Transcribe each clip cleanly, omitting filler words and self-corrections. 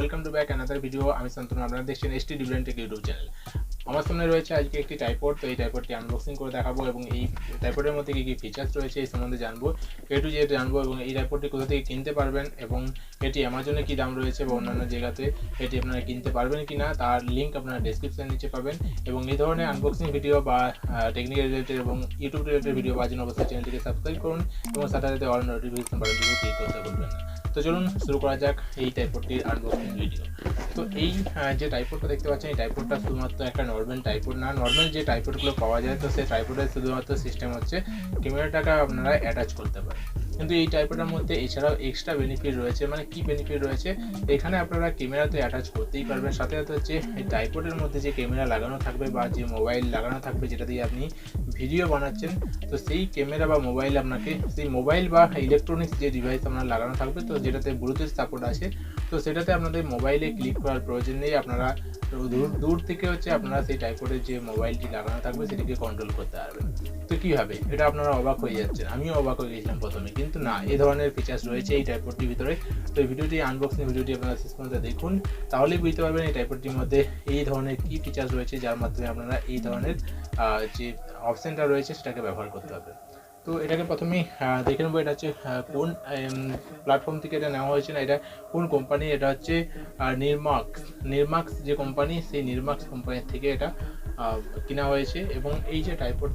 Welcome to back another video. আমি শান্তনু, আপনারা দেখছেন ST dividend take YouTube channel. আমার সামনে রয়েছে আজকে একটি টাইপড। তো এই টাইপডটি আনবক্সিং করে দেখাবো এবং এই টাইপডের মধ্যে কী কী ফিচার্স রয়েছে এই সম্বন্ধে জানবো, এ টু জেড জানবো। এবং এই টাইপডটি কোথা থেকে কিনতে পারবেন এবং এটি অ্যামাজনে কী দাম রয়েছে বা অন্যান্য জায়গাতে এটি আপনারা কিনতে পারবেন কি না তার লিঙ্ক আপনারা ডেসক্রিপশন নিচে পাবেন। এবং এই ধরনের আনবক্সিং ভিডিও বা টেকনিক্যাল রিলেটেড এবং ইউটিউব রিলেটেড ভিডিও পাওয়ার জন্য অবশ্যই চ্যানেলটিকে সাবস্ক্রাইব করুন এবং সাথে সাথে অল নোটিফিকেশন বাটনটিকে ক্লিক করতে ভুলবেন না। তো চলুন শুরু করা যাক এই টাইপডটির আনবক্সিং ভিডিও। তো এই যে টাইপডটা দেখতে পাচ্ছেন, এই টাইপডটা শুধুমাত্র একটা নর্মাল টাইপড না। নর্মাল যে টাইপডগুলো পাওয়া যায় তো সেই টাইপডের শুধুমাত্র সিস্টেম হচ্ছে ক্যামেরাটাকে আপনারা অ্যাটাচ করতে পারেন, কিন্তু এই টাইপডের মধ্যে এছাড়াও এক্সট্রা বেনিফিট রয়েছে। মানে কি বেনিফিট রয়েছে, এখানে আপনারা ক্যামেরা তো অ্যাটাচ করতেই পারবেন, সাথে সাথে হচ্ছে এই টাইপডের মধ্যে যে ক্যামেরা লাগানো থাকবে বা যে মোবাইল লাগানো থাকবে যেটা দিয়ে আপনি ভিডিও বানাচ্ছেন, তো সেই ক্যামেরা বা মোবাইল আপনাকে সেই মোবাইল বা ইলেকট্রনিক্স যে ডিভাইস আপনার লাগানো থাকবে তো যেটাতে ব্লুটুথ সাপোর্ট আছে, তো সেটাতে আপনাদের মোবাইলে ক্লিক করার প্রয়োজন নেই। আপনারা দূর থেকে হচ্ছে আপনারা সেই টাইপডের যে মোবাইলটি লাগানো থাকবে সেটিকে কন্ট্রোল করতে পারবেন। তো কীভাবে, এটা আপনারা অবাক হয়ে যাচ্ছেন, আমিও অবাক হয়ে গেছিলাম প্রথমে, কিন্তু না, এই ধরনের ফিচার্স রয়েছে এই টাইপডটির ভিতরে। তো এই ভিডিওটি আনবক্সিং ভিডিওটি আপনারা শেষ পর্যন্ত দেখুন, তাহলেই বুঝতে পারবেন এই টাইপডটির মধ্যে এই ধরনের কী ফিচার্স রয়েছে যার মাধ্যমে আপনারা এই ধরনের যে অপশানটা রয়েছে সেটাকে ব্যবহার করতে হবে। তো এটাকে প্রথমেই দেখে নেবো এটা হচ্ছে কোন প্ল্যাটফর্ম থেকে এটা নেওয়া হয়েছে, না এটা কোন কোম্পানি। এটা হচ্ছে নির্মাক্স যে কোম্পানি, সেই নির্মাক্স কোম্পানির থেকে এটা কেনা হয়েছে। এবং এই যে টাইপড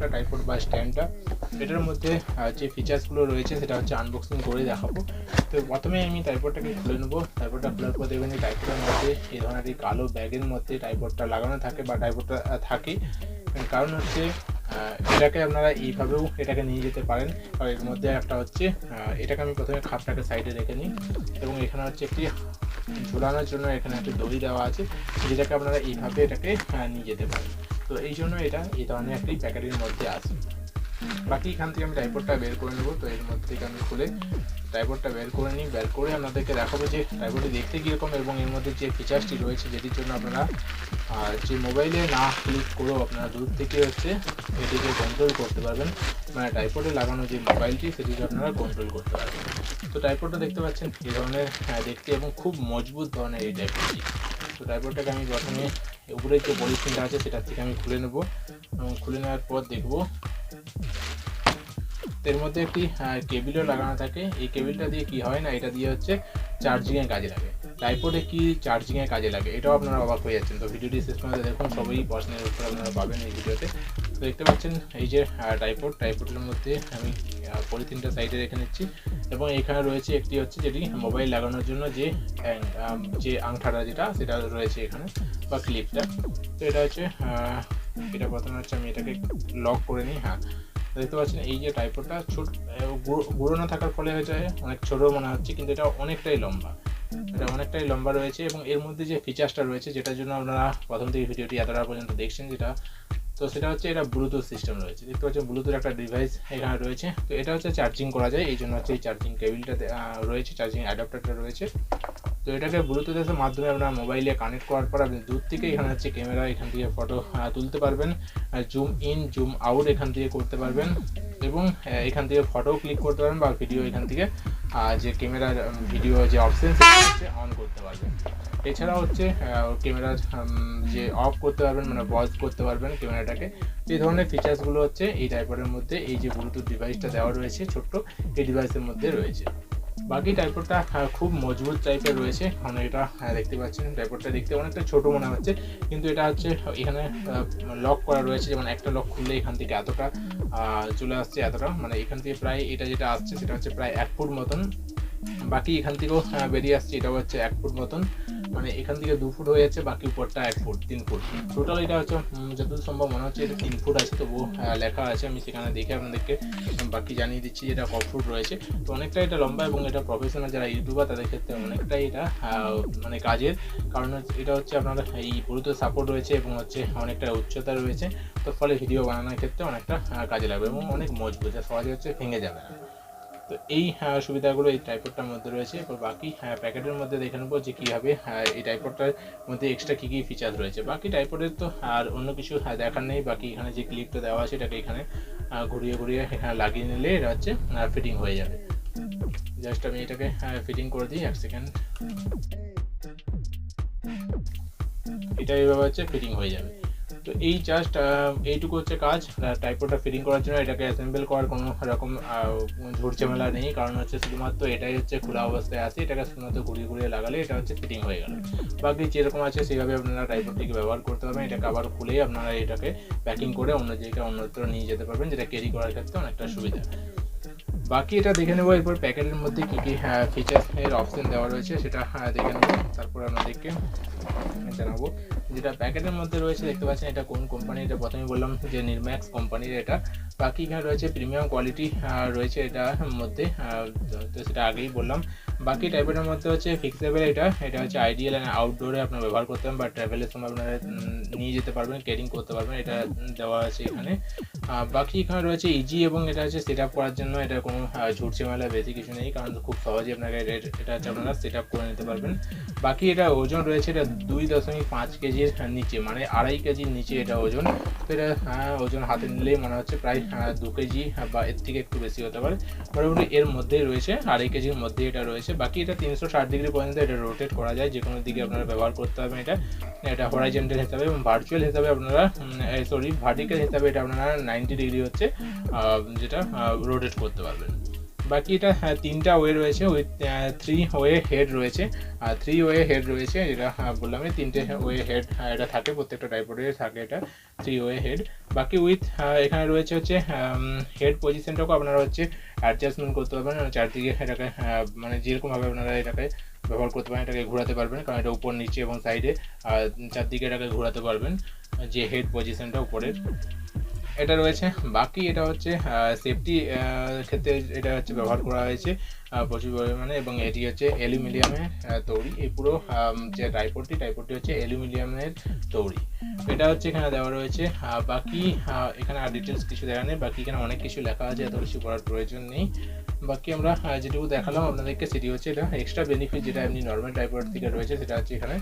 বা স্ট্যান্ডটা, এটার মধ্যে যে ফিচার্সগুলো রয়েছে সেটা হচ্ছে আনবক্সিং করে দেখাবো। তো প্রথমে আমি টাইপডটাকে খুলে নেবো। টাইপডটা খোলার পর দেখবেন যে টাইপডের মধ্যে এই ধরনের এই কালো ব্যাগের মধ্যে টাইপডটা লাগানো থাকে বা টাইপডটা থাকে। কারণ হচ্ছে এটাকে আপনারা এইভাবেও এটাকে নিয়ে যেতে পারেন। আর এর মধ্যে একটা হচ্ছে এটাকে আমি প্রথমে খাপটাকে সাইডে রেখে নিই এবং এখানে হচ্ছে একটি ঝুলানোর জন্য এখানে একটা দড়ি দেওয়া আছে, যেটাকে আপনারা এইভাবে এটাকে নিয়ে যেতে পারেন। তো এই জন্য এটা এই ধরনের একটি প্যাকেটের মধ্যে আছে। বাকি এখান থেকে আমি টাইপডটা বের করে নেবো। তো এর মধ্যে থেকে আমি খুলে টাইপডটা বের করে নিই। বের করে আপনাদেরকে দেখাবো যে টাইপডটি দেখতে কীরকম এবং এর মধ্যে যে ফিচার্সটি রয়েছে যেটির জন্য আপনারা যে মোবাইলে না ক্লিক করেও আপনারা দূর থেকে হচ্ছে এটিকে কন্ট্রোল করতে পারবেন। মানে টাইপডে লাগানো যে মোবাইলটি সেটিকে আপনারা কন্ট্রোল করতে পারবেন। তো টাইপডটা দেখতে পাচ্ছেন এই ধরনের দেখতে এবং খুব মজবুত ধরনের এই টাইপডটি। তো টাইপডটাকে আমি প্রথমে উপরে যে পলিথিনটা আছে সেটার থেকে আমি খুলে নেব এবং খুলে নেওয়ার পর দেখব এর মধ্যে একটি কেবিলও লাগানো থাকে। এই কেবিলটা দিয়ে কি হয় না, এটা দিয়ে হচ্ছে চার্জিংয়ে কাজে লাগে। টাইপডে কি চার্জিংয়ে কাজে লাগে এটাও আপনারা অবাক হয়ে যাচ্ছেন। তো ভিডিওটি শেষ পর্যন্ত দেখুন, সবই পার্সোনাল উত্তর আপনারা পাবেন এই ভিডিওতে। তো দেখতে পাচ্ছেন এই যে টাইপডের মধ্যে আমি পলিথিনটা সাইডে রেখে নিচ্ছি এবং এখানে রয়েছে একটি হচ্ছে যেটি মোবাইল লাগানোর জন্য যে আংটাটা যেটা সেটা রয়েছে এখানে বা ক্লিপটা। তো এটা হচ্ছে এটা প্রথমে হচ্ছে আমি এটাকে লক করে নিই। হ্যাঁ, দেখতে পাচ্ছেন এই যে টাইপডটা ছোট গুঁড়ো না থাকার ফলে হয়ে যায় অনেক ছোটো মনে হচ্ছে, কিন্তু এটা অনেকটাই লম্বা রয়েছে। এবং এর মধ্যে যে ফিচার্সটা রয়েছে যেটার জন্য আপনারা প্রথম থেকে ভিডিওটি এতটা পর্যন্ত দেখছেন যেটা, তো সেটা হচ্ছে এটা ব্লুটুথ সিস্টেম রয়েছে। দেখতে পাচ্ছেন ব্লুটুথ একটা ডিভাইস এখানে রয়েছে। তো এটা হচ্ছে চার্জিং করা যায়, এই জন্য হচ্ছে এই চার্জিং কেবিলটা রয়েছে, চার্জিং অ্যাডাপ্টারটা রয়েছে। তো এটাকে ব্লুটুথের মাধ্যমে আপনার মোবাইলে কানেক্ট করার পর আপনি দূর থেকে এখানে হচ্ছে ক্যামেরা এখান থেকে ফটো তুলতে পারবেন, জুম ইন জুম আউট এখান থেকে করতে পারবেন এবং এখান থেকে ফটোও ক্লিক করতে পারবেন বা ভিডিও এখান থেকে যে ক্যামেরার ভিডিও যে অপশন সেটা হচ্ছে অন করতে পারবেন। এছাড়াও হচ্ছে ক্যামেরার যে অফ করতে পারবেন, মানে পজ করতে পারবেন ক্যামেরাটাকে। এই ধরনের ফিচার্সগুলো হচ্ছে এই টাইপডের মধ্যে এই যে ব্লুটুথ ডিভাইসটা দেওয়া রয়েছে ছোট্ট, এই ডিভাইসের মধ্যে রয়েছে। বাকি টাইপডটা খুব মজবুত টাইপের রয়েছে, কারণ এটা দেখতে পাচ্ছেন টাইপডটা দেখতে অনেকটা ছোটো মনে হচ্ছে, কিন্তু এটা হচ্ছে এখানে লক করা রয়েছে। যেমন একটা লক খুললে এখান থেকে এতটা চলে আসছে, এতটা মানে এখান থেকে প্রায় এটা যেটা আসছে সেটা হচ্ছে প্রায় 1 ফুট মতন। বাকি এখান থেকেও বেরিয়ে আসছে, এটাও হচ্ছে 1 ফুট মতন, মানে এখান থেকে 2 ফুট হয়ে যাচ্ছে, বাকি উপরটা 1 ফুট 3 ফুট টোটাল। এটা হচ্ছে যতদূর সম্ভব মনে হচ্ছে এটা 3 ফুট আছে, তবুও লেখা আছে, আমি সেখানে দেখে আপনাদেরকে বাকি জানিয়ে দিচ্ছি এটা ক ফুট রয়েছে। তো অনেকটা এটা লম্বা এবং এটা প্রফেশনাল যারা ইউটিউবার তাদের ক্ষেত্রে অনেকটাই এটা মানে কাজের, কারণ এটা হচ্ছে আপনার এই ব্লুটুথ সাপোর্ট রয়েছে এবং হচ্ছে অনেকটা উচ্চতা রয়েছে। তো ফলে ভিডিও বানানোর ক্ষেত্রে অনেকটা কাজে লাগবে এবং অনেক মজবুত, যা সহজে হচ্ছে ভেঙে যাবে না। তো এই সুবিধাগুলো এই টাইপডটার মধ্যে রয়েছে। এবার বাকি প্যাকেটের মধ্যে দেখে নেবো যে কীভাবে এই টাইপডটার মধ্যে এক্সট্রা কী কী ফিচার্স রয়েছে। বাকি টাইপডের তো আর অন্য কিছু দেখার নেই। বাকি এখানে যে ক্লিপটা দেওয়া আছে এটাকে এখানে ঘুরিয়ে এখানে লাগিয়ে নিলে এটা হচ্ছে ফিটিং হয়ে যাবে। জাস্ট আমি এটাকে ফিটিং করে দিই 1 সেকেন্ড। এটা এইভাবে হচ্ছে ফিটিং হয়ে যাবে। তো এই জাস্ট এইটুকু হচ্ছে কাজ। ট্রাইপডটা ফিটিং করার জন্য এটাকে অ্যাসেম্বল করার কোনো রকম ঝুটঝামেলা নেই, কারণ হচ্ছে শুধুমাত্র এটাই হচ্ছে খোলা অবস্থায় আছে, এটাকে শুধুমাত্র ঘুরিয়ে ঘুরিয়ে লাগালে এটা হচ্ছে ফিটিং হয়ে গেল। বাকি যেরকম আছে সেইভাবে আপনারা ট্রাইপডটিকে ব্যবহার করতে পারবেন। এটাকে আবার খুলেই আপনারা এটাকে প্যাকিং করে অন্য জায়গায় অন্যত্র নিয়ে যেতে পারবেন, যেটা ক্যারি করার ক্ষেত্রে অনেকটা সুবিধা। বাকি এটা দেখে নেবো এরপর প্যাকেটের মধ্যে কী কী ফিচার্স এর অপশন দেওয়া রয়েছে সেটা দেখে নেবো, তারপর আপনাদেরকে জানাবো। যেটা প্যাকেটের মধ্যে রয়েছে দেখতে পাচ্ছেন এটা কোন কোম্পানি, এটা প্রথমে বললাম যে নিরম্যাক্স কোম্পানির এটা। বাকি এখানে রয়েছে প্রিমিয়াম কোয়ালিটি রয়েছে এটার মধ্যে, তো সেটা আগেই বললাম। বাকি টাইপের মধ্যে হচ্ছে ফিক্সেবল, এটা হচ্ছে আইডিয়াল অ্যান্ড আউটডোরে আপনারা ব্যবহার করতে পারেন বা ট্রাভেলের সময় আপনারা নিয়ে যেতে পারবেন, ক্যারিং করতে পারবেন, এটা দেওয়া আছে এখানে। বাকি এখানে রয়েছে ইজি এবং এটা হচ্ছে সেট আপ করার জন্য এটা কোনো ঝুটঝামেলা বেশি কিছু নেই, কারণ খুব সহজে আপনাকে এটা হচ্ছে আপনারা সেট আপ করে নিতে পারবেন। বাকি এটা ওজন রয়েছে এটা 2.5 কেজির নিচে, মানে 2.5 কেজির নিচে এটা ওজন। তো এটা ওজন হাতে নিলেই মনে হচ্ছে প্রায় 2 কেজি বা এর থেকে একটু বেশি হতে পারে, মোটামুটি এর মধ্যেই রয়েছে, 2.5 কেজির মধ্যে এটা রয়েছে। বাকি এটা 360 ডিগ্রি পর্যন্ত এটা রোটেট করা যায়, যে কোনো দিকে আপনারা ব্যবহার করতে পারবেন। এটা হরাইজন্টাল হিসাবে এবং ভার্চুয়াল হিসাবে আপনারা ভার্টিক্যাল হিসাবে এটা আপনারা 90 ডিগ্রি হচ্ছে যেটা রোটেট করতে পারবেন। বাকি এটা 3টা ওয়ে রয়েছে, উইথ 3 ওয়ে হেড রয়েছে, 3 ওয়ে হেড রয়েছে, যেটা বললাম 3টে ওয়ে হেড এটা থাকে, প্রত্যেকটা ট্রাইপডে থাকে এটা 3 ওয়ে হেড। বাকি উইথ এখানে রয়েছে হচ্ছে হেড পজিশনটাকে আপনারা হচ্ছে অ্যাডজাস্টমেন্ট করতে পারবেন, চারদিকে এটাকে মানে যেরকমভাবে আপনারা এটাকে ব্যবহার করতে পারেন, এটাকে ঘোরাতে পারবেন, কারণ এটা উপর নিচে এবং সাইডে চারদিকে এটাকে ঘোরাতে পারবেন, যে হেড পজিশনটা উপরের এটা রয়েছে। বাকি এটা হচ্ছে সেফটি ক্ষেত্রে এটা হচ্ছে ব্যবহার করা হয়েছে প্রচুর পরিমাণে, এবং এটি হচ্ছে অ্যালুমিনিয়ামের তৈরি। এই পুরো যে ট্রাইপডটি হচ্ছে অ্যালুমিনিয়ামের তৈরি, এটা হচ্ছে এখানে দেওয়া রয়েছে। বাকি এখানে আর ডিটেলস কিছু দেখা নেই, বাকি এখানে অনেক কিছু লেখা আছে, এত কিছু করার প্রয়োজন নেই। বাকি আমরা যেটুকু দেখালাম আপনাদেরকে সেটি হচ্ছে এটা এক্সট্রা বেনিফিট যেটা এমনি নর্মাল ট্রাইপড থেকে রয়েছে, সেটা হচ্ছে এখানে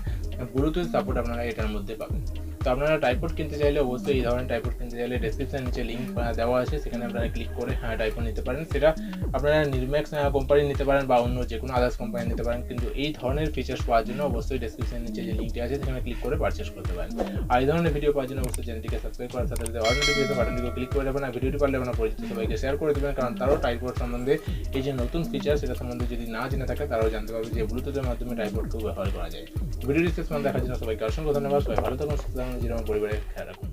ব্লুটুথ সাপোর্ট আপনারা এটার মধ্যে পাবেন। তো আপনারা ট্রাইপড কিনতে চাইলে অবশ্যই এই ধরনের ট্রাইপড কিনতে চাইলে ডেসক্রিপশন নিচে লিঙ্ক দেওয়া আছে, সেখানে আপনারা ক্লিক করে ট্রাইপড নিতে পারেন। সেটা আপনারা নিরম্যাক্স কোম্পানি নিতে পারেন বা অন্য যে কোনো আদার্স কোম্পানি নিতে পারেন, কিন্তু এই ধরনের ফিচার্স পাওয়ার জন্য অবশ্যই ডেসক্রিপশন নিচে যে লিঙ্কটি আছে সেখানে ক্লিক করে পারচেস করতে পারেন। আর এই ধরনের ভিডিও পাওয়ার জন্য অবশ্যই চ্যানেলটিকে সাবস্ক্রাইব করার সাথে সাথে অল নোটিফিকেশন বাটনটিকে ক্লিক করে দেবেন, আর ভিডিওটি পারলে আপনার পরিচিত সবাইকে শেয়ার করে দেবেন, কারণ তারাও ট্রাইপড সম্বন্ধে এই যে নতুন ফিচার সেটা সম্বন্ধে যদি না জেনে থাকে তারাও জানতে পারবে যে ব্লুটুথের মাধ্যমে ট্রাইপডকেও ব্যবহার করা যায়। ভিডিওটি শেষ পর্যন্ত দেখার জন্য সবাইকে অসংখ্য ধন্যবাদ। সবাই ভালো থাকুন, সুস্থ থাকুন, নিজের পরিবারের খেয়াল রাখুন।